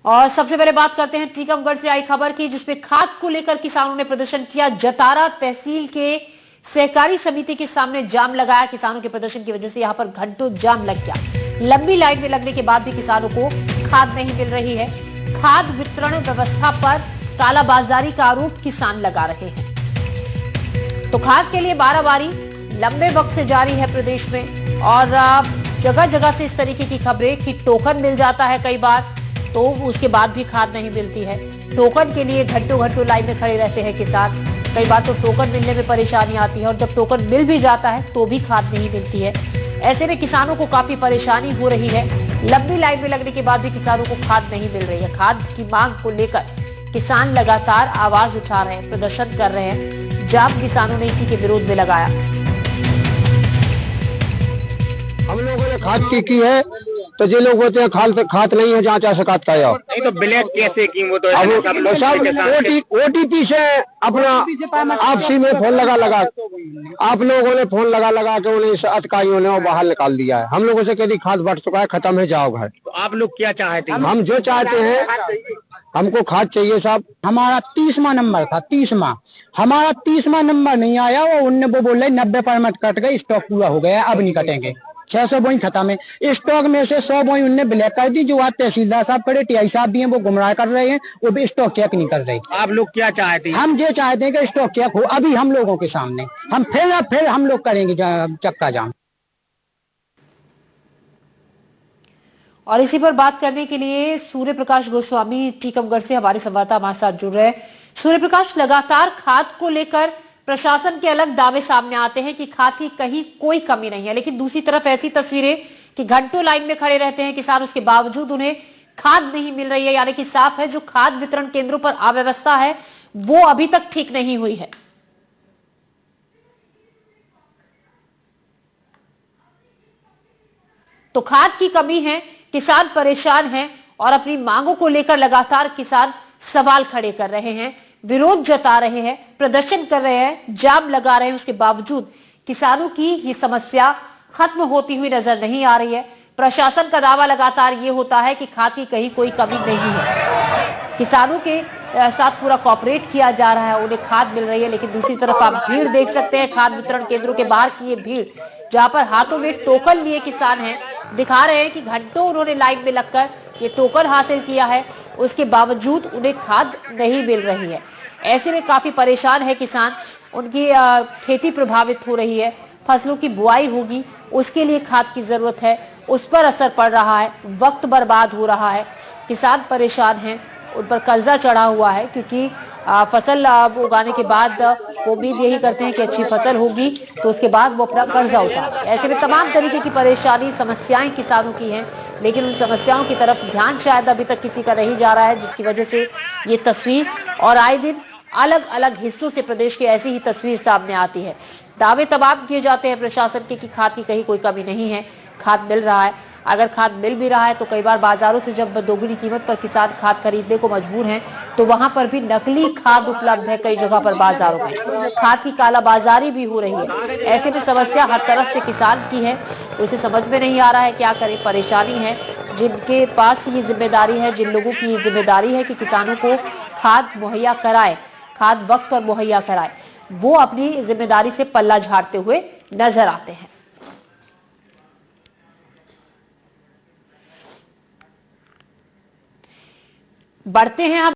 और सबसे पहले बात करते हैं टीकमगढ़ से आई खबर की, जिसमें खाद को लेकर किसानों ने प्रदर्शन किया। जतारा तहसील के सहकारी समिति के सामने जाम लगाया। किसानों के प्रदर्शन की वजह से यहां पर घंटों जाम लग गया। लंबी लाइन में लगने के बाद भी किसानों को खाद नहीं मिल रही है। खाद वितरण व्यवस्था पर कालाबाजारी का आरोप किसान लगा रहे हैं। तो खाद के लिए बारी लंबे वक्त से जारी है प्रदेश में, और जगह जगह से इस तरीके की खबरें कि टोकन मिल जाता है कई बार, तो उसके बाद भी खाद नहीं मिलती है। टोकन के लिए घंटों लाइन में खड़े रहते हैं किसान। कई बार तो टोकन मिलने में परेशानी आती है, और जब टोकन मिल भी जाता है तो भी खाद नहीं मिलती है। ऐसे में किसानों को काफी परेशानी हो रही है। लंबी लाइन में लगने के बाद भी किसानों को खाद नहीं मिल रही है। खाद की मांग को लेकर किसान लगातार आवाज उठा रहे हैं, प्रदर्शन कर रहे हैं। जाम किसानों ने इसी के विरोध में लगाया। हम लोगों ने खाद की है, तो जो लोग बोलते हैं खाद नहीं है, जहाँ चाहे शिकायत का जाओ। नहीं तो ब्लैक कैसे की वो तो सब ओटीपी से अपना आपसी में फोन लगा आप लोगों ने फोन लगा के उन्हें अधिकारियों ने बाहर निकाल दिया है। हम लोगों से कभी खाद बढ़ चुका है, खत्म है, जाओ घर। तो आप लोग क्या चाहते हैं? हम जो चाहते हैं, हमको खाद चाहिए साहब। हमारा 30वां नंबर था, 30वां हमारा 30वां नंबर नहीं आया। वो उनने वो बोल रहे 90 परमिट कट गए, स्टॉक पूरा हो गया, अब नहीं कटेंगे। 600 बोई खत्म है। स्टॉक में से 100 बोई उनने ब्लैक कर दी। जो आज तहसीलदार साहब खड़े, टीआई साहब भी हैं, वो गुमराह कर रहे हैं, वो भी स्टॉक चेक नहीं कर रहे। आप लोग क्या चाहते हैं? हम ये चाहते हैं कि स्टॉक चेक हो अभी हम लोगों के सामने। हम फिर हम लोग करेंगे चक्का जाम। और इसी पर बात करने के लिए सूर्य प्रकाश गोस्वामी टीकमगढ़ से हमारे संवाददाता हमारे साथ जुड़ रहे हैं। सूर्य प्रकाश, लगातार खाद को लेकर प्रशासन के अलग दावे सामने आते हैं कि खाद की कहीं कोई कमी नहीं है, लेकिन दूसरी तरफ ऐसी तस्वीरें कि घंटों लाइन में खड़े रहते हैं किसान, उसके बावजूद उन्हें खाद नहीं मिल रही है। यानी कि साफ है, जो खाद वितरण केंद्रों पर अव्यवस्था है वो अभी तक ठीक नहीं हुई है। तो खाद की कमी है, किसान परेशान हैं, और अपनी मांगों को लेकर लगातार किसान सवाल खड़े कर रहे हैं, विरोध जता रहे हैं, प्रदर्शन कर रहे हैं, जाम लगा रहे हैं। उसके बावजूद किसानों की ये समस्या खत्म होती हुई नजर नहीं आ रही है। प्रशासन का दावा लगातार ये होता है कि खाद की कहीं कोई कमी नहीं है। किसानों के साथ पूरा कॉपरेट किया जा रहा है, उन्हें खाद मिल रही है। लेकिन दूसरी तरफ आप भीड़ देख सकते हैं, खाद वितरण केंद्रों के बाहर की ये भीड़, जहां पर हाथों में टोकन लिए किसान हैं, दिखा रहे हैं कि घंटों उन्होंने लाइन में लगकर ये टोकन हासिल किया है, उसके बावजूद उन्हें खाद नहीं मिल रही है। ऐसे में काफी परेशान है किसान। उनकी खेती प्रभावित हो रही है, फसलों की बुआई होगी, उसके लिए खाद की जरूरत है, उस पर असर पड़ रहा है, वक्त बर्बाद हो रहा है। किसान परेशान हैं, उन पर कर्जा चढ़ा हुआ है, क्योंकि फसल उगाने के बाद वो उम्मीद यही करते हैं कि अच्छी फसल होगी, तो उसके बाद वो अपना कर्जा उतारें। ऐसे में तमाम तरीके की परेशानी, समस्याएं किसानों की हैं, लेकिन उन समस्याओं की तरफ ध्यान शायद अभी तक किसी का नहीं जा रहा है, जिसकी वजह से ये तस्वीर, और आए दिन अलग अलग हिस्सों से प्रदेश की ऐसी ही तस्वीर सामने आती है। दावे तमाम किए जाते हैं प्रशासन के कि खाद की कहीं कोई कमी नहीं है, खाद मिल रहा है। अगर खाद मिल भी रहा है तो कई बार बाजारों से जब दोगुनी कीमत पर किसान खाद खरीदने को मजबूर हैं, तो वहां पर भी नकली खाद उपलब्ध है। कई जगह पर बाजारों में खाद की कालाबाजारी भी हो रही है। ऐसे में समस्या हर तरफ से किसान की है, तो उसे समझ में नहीं आ रहा है क्या करे। परेशानी है, जिनके पास ये जिम्मेदारी है, जिन लोगों की ये जिम्मेदारी है कि किसानों को खाद मुहैया कराए, खाद वक्त पर मुहैया कराए, वो अपनी जिम्मेदारी से पल्ला झाड़ते हुए नजर आते हैं। बढ़ते हैं हम